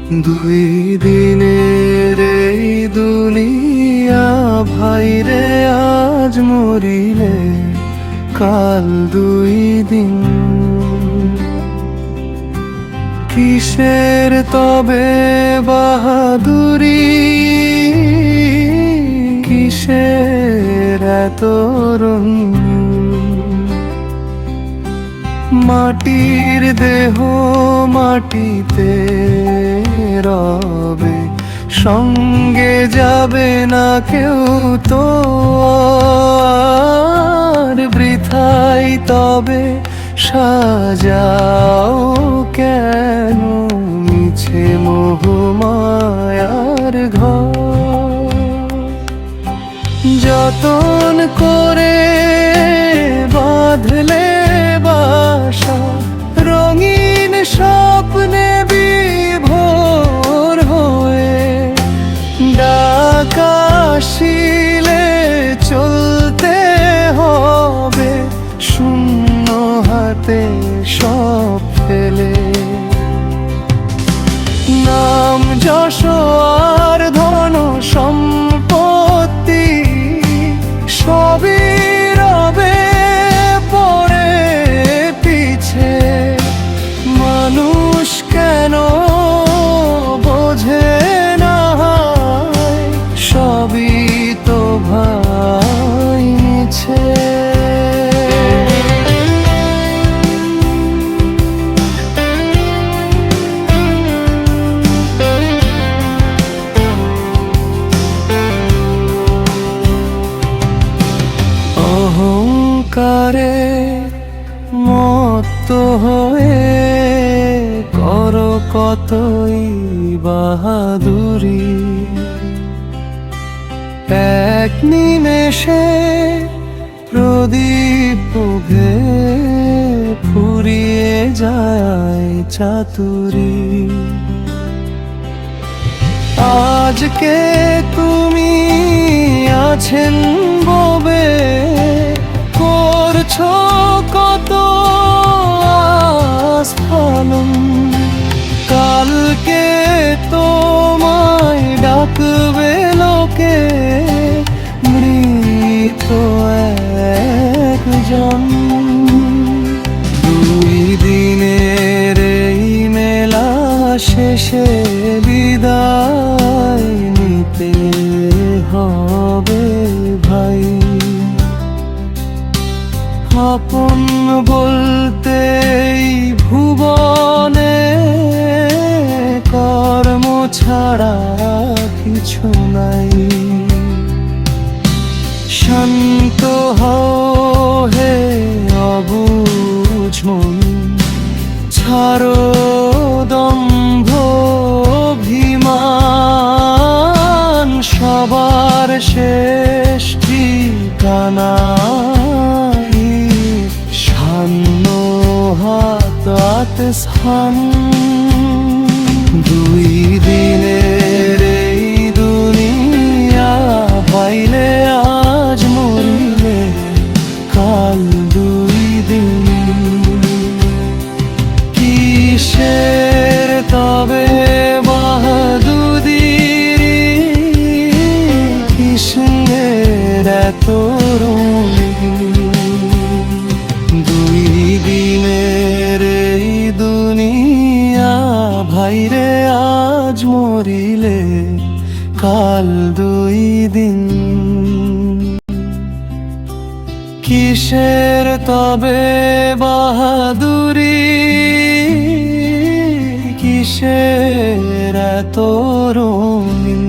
দুই দিনের এই দুনিয়া ভাইরে, আজ মরিলে কাল দুই দিন। কিসের তবে বাহাদুরি, কিসের এত রঙিন? মাটির দেহ মাটিতে রবে, সঙ্গে যাবে না কেউ তো আর। বৃথাই তবে সাজাও কেন মিছে মোহমায়ার ঘর? যতন করে বাঁধলে বাসা, রঙিন স্বপ্নে বিভোর হয়ে ডাক আসিলে চলতে হবে, শূন্য হাতে সব ফেলে। নাম যশ আর ধন সম্পত্তি সবই রবে পরে পিছে। মানুষ কেন বোঝে না, সবই তো ভাই মিছে। অহংকারে মত্ত হয়ে করো কতই বাহাদুরি, এক নিমেষে প্রদীপ উভে ফুরিয়ে যায় চাতুরি। আজকে তুমি আছেন ববে, করছো কত আস্ফালন, কালকে তোমায় ডাকবে লোকে মৃত একজন। দুই দিনের এই মেলা শেষে বিদায় নিতে হবে ভাই। আপন বলতে ভুবনে কর্ম ছাড়া কিছু নাই। শান্ত হও হে অবুঝ মন, ছাড়ো দম্ভ অভিমান। সবার শেষ ঠিকানা সান্ন হাত স্থান। দুই দিনের এই দুনিয়া ভাইলে, আজ মরিলে কাল দুই দিন। কিসের তবে বাহাদুরি, কিসের এত রঙিন? দুই দিনের এই দুনিয়া ভাইরে, আজ মরিলে কাল দুই দিন। কিসের তবে বাহাদুরি, কিসের এত রঙিন?